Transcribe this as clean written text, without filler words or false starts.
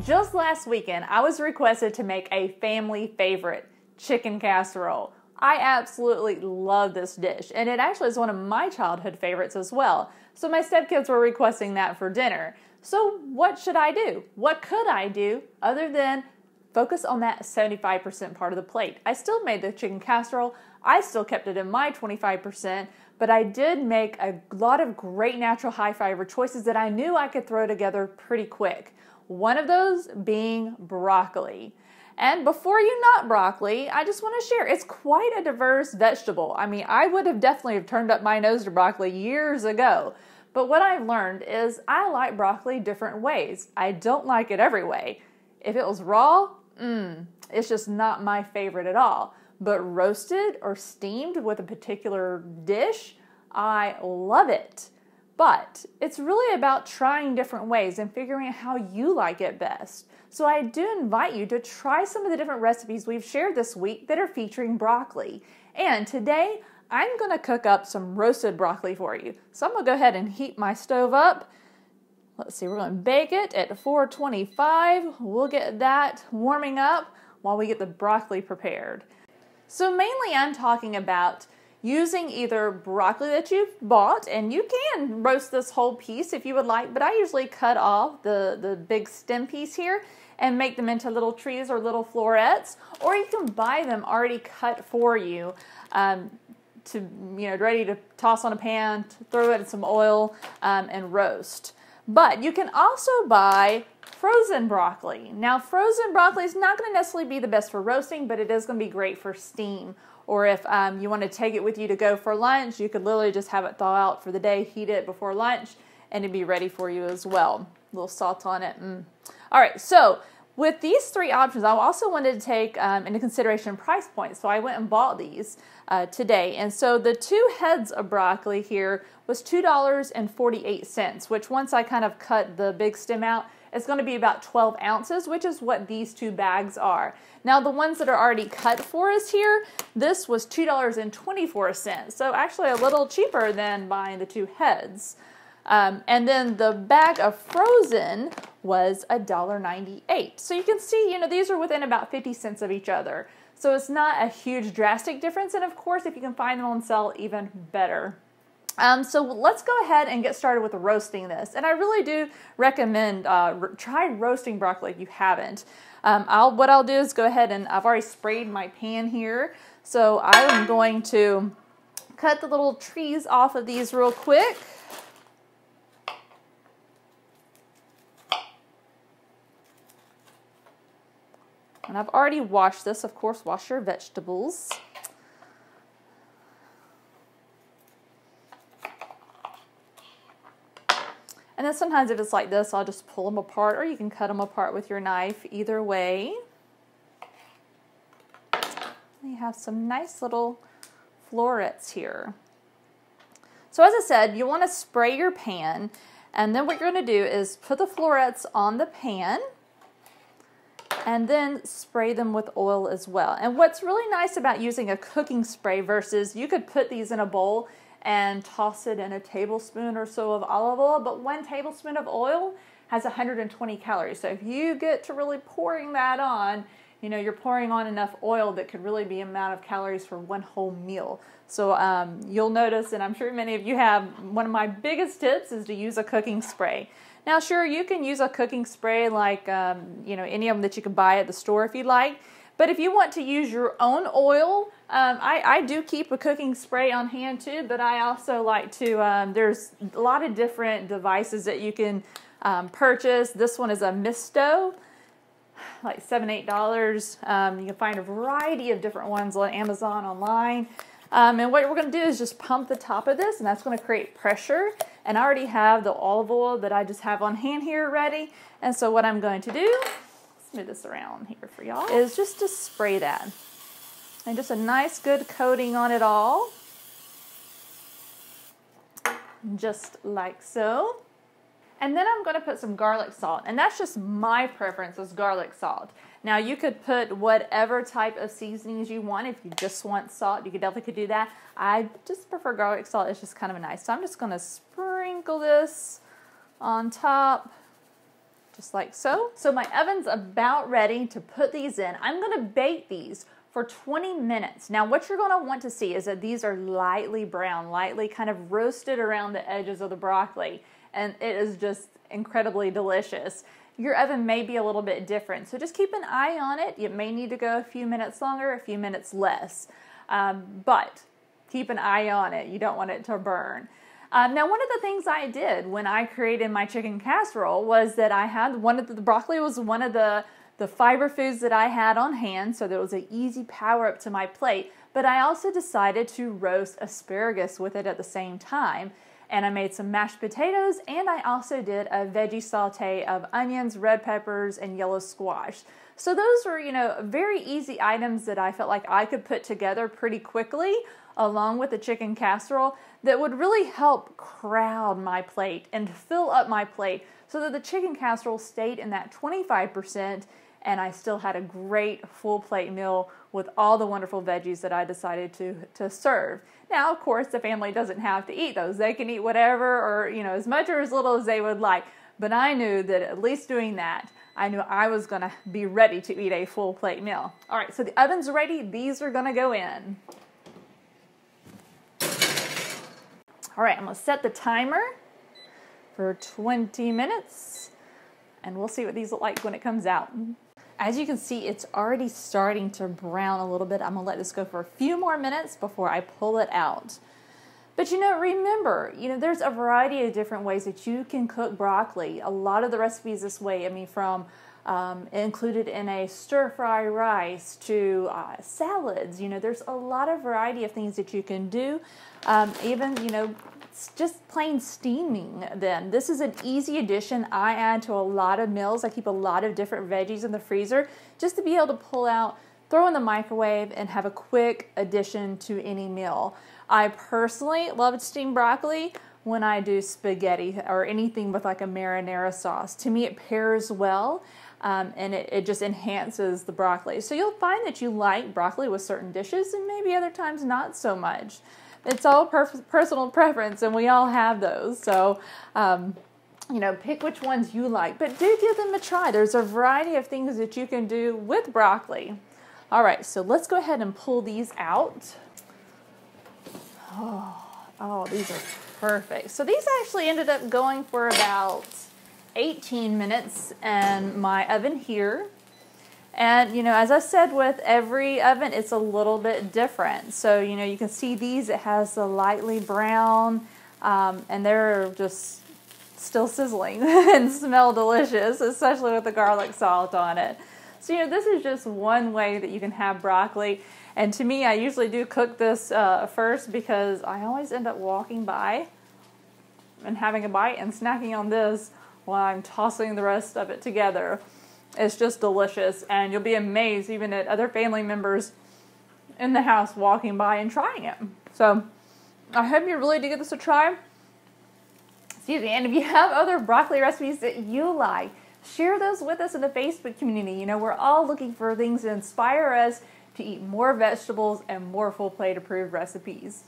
Just last weekend, I was requested to make a family favorite, chicken casserole. I absolutely love this dish, and it actually is one of my childhood favorites as well. So my stepkids were requesting that for dinner. So what should I do? What could I do other than focus on that 75% part of the plate? I still made the chicken casserole. I still kept it in my 25%, but I did make a lot of great natural high fiber choices that I knew I could throw together pretty quick. One of those being broccoli. And before you nut broccoli, I just want to share, it's quite a diverse vegetable. I mean, I would have definitely turned up my nose to broccoli years ago. But what I've learned is I like broccoli different ways. I don't like it every way. If it was raw, it's just not my favorite at all. But roasted or steamed with a particular dish, I love it. But it's really about trying different ways and figuring out how you like it best. So I do invite you to try some of the different recipes we've shared this week that are featuring broccoli. And today, I'm going to cook up some roasted broccoli for you. So I'm going to go ahead and heat my stove up. Let's see, we're going to bake it at 425. We'll get that warming up while we get the broccoli prepared. So mainly I'm talking about using either broccoli that you've bought, and you can roast this whole piece if you would like, but I usually cut off the big stem piece here and make them into little trees or little florets, or you can buy them already cut for you ready to toss on a pan, to throw it in some oil and roast. But you can also buy frozen broccoli. Now, frozen broccoli is not going to necessarily be the best for roasting, but it is going to be great for steam. Or if you want to take it with you to go for lunch, you could literally just have it thaw out for the day, heat it before lunch, and it'd be ready for you as well. A little salt on it. All right, so with these three options, I also wanted to take into consideration price points. So I went and bought these today. And so the 2 heads of broccoli here was $2.48, which once I kind of cut the big stem out, it's going to be about 12 ounces, which is what these 2 bags are. Now, the ones that are already cut for us here, this was $2.24. So actually a little cheaper than buying the 2 heads. And then the bag of frozen was $1.98. So you can see, these are within about 50 cents of each other. So it's not a huge drastic difference. And of course, if you can find them on sale, even better. So let's go ahead and get started with roasting this. And I really do recommend try roasting broccoli if you haven't. What I'll do is go ahead and I've already sprayed my pan here. So I'm going to cut the little trees off of these real quick. And I've already washed this. Of course, wash your vegetables. And then sometimes if it's like this, I'll just pull them apart, or you can cut them apart with your knife. Either way. You have some nice little florets here. So as I said, you want to spray your pan, and then what you're going to do is put the florets on the pan, and then spray them with oil as well. And what's really nice about using a cooking spray versus you could put these in a bowl and toss it in a tablespoon or so of olive oil, but 1 tablespoon of oil has 120 calories. So if you get to really pouring that on, you're pouring on enough oil that could really be amount of calories for 1 whole meal. So you'll notice, and I'm sure many of you have, one of my biggest tips is to use a cooking spray. Now, sure, you can use a cooking spray like, any of them that you can buy at the store if you'd like. But if you want to use your own oil, I do keep a cooking spray on hand too, but I also like to, there's a lot of different devices that you can purchase. This one is a Misto, like $7, $8. You can find a variety of different ones on Amazon online. And what we're going to do is just pump the top of this, and that's going to create pressure. And I already have the olive oil that I just have on hand here ready. And so what I'm going to do, let's move this around here for y'all, is just to spray that. And just a nice good coating on it all. Just like so. And then I'm going to put some garlic salt. And that's just my preference is garlic salt. Now you could put whatever type of seasonings you want. If you just want salt, you definitely could do that. I just prefer garlic salt. It's just kind of nice. So I'm just going to sprinkle this on top. just like so. So my oven's about ready to put these in. I'm gonna bake these for 20 minutes. Now what you're gonna want to see is that these are lightly brown, lightly kind of roasted around the edges of the broccoli, and it is just incredibly delicious. Your oven may be a little bit different, so just keep an eye on it. It may need to go a few minutes longer, a few minutes less, but keep an eye on it. You don't want it to burn. Now, one of the things I did when I created my chicken casserole was that I had the broccoli was one of the fiber foods that I had on hand, so there was an easy power up to my plate, but I also decided to roast asparagus with it at the same time. And I made some mashed potatoes, and I also did a veggie saute of onions, red peppers, and yellow squash. So those were, very easy items that I felt like I could put together pretty quickly, along with the chicken casserole, that would really help crowd my plate and fill up my plate so that the chicken casserole stayed in that 25%, and I still had a great full plate meal with all the wonderful veggies that I decided to serve. Now, of course, the family doesn't have to eat those. They can eat whatever or, as much or as little as they would like. But I knew that at least doing that, I knew I was going to be ready to eat a full plate meal. All right, so the oven's ready. These are going to go in. All right, I'm going to set the timer for 20 minutes, and we'll see what these look like when it comes out. As you can see, it's already starting to brown a little bit. I'm gonna let this go for a few more minutes before I pull it out. But remember, there's a variety of different ways that you can cook broccoli. A lot of the recipes this way, from included in a stir-fry rice to salads. There's a lot of variety of things that you can do. Even, just plain steaming them. This is an easy addition I add to a lot of meals. I keep a lot of different veggies in the freezer just to be able to pull out, throw in the microwave, and have a quick addition to any meal. I personally love steamed broccoli when I do spaghetti or anything with like a marinara sauce. To me, it pairs well, and it just enhances the broccoli. So you'll find that you like broccoli with certain dishes and maybe other times not so much. It's all personal preference, and we all have those. So, pick which ones you like, but do give them a try. There's a variety of things that you can do with broccoli. All right, so let's go ahead and pull these out. Oh, these are perfect. So these actually ended up going for about 18 minutes in my oven here. And, as I said, with every oven, it's a little bit different. So, you can see these, it has the lightly brown, and they're just still sizzling and smell delicious, especially with the garlic salt on it. So, this is just one way that you can have broccoli. And to me, I usually do cook this first because I always end up walking by and having a bite and snacking on this while I'm tossing the rest of it together. It's just delicious, and you'll be amazed even at other family members in the house walking by and trying it. So I hope you really do give this a try. Excuse me. And if you have other broccoli recipes that you like, share those with us in the Facebook community. We're all looking for things to inspire us to eat more vegetables and more full plate approved recipes.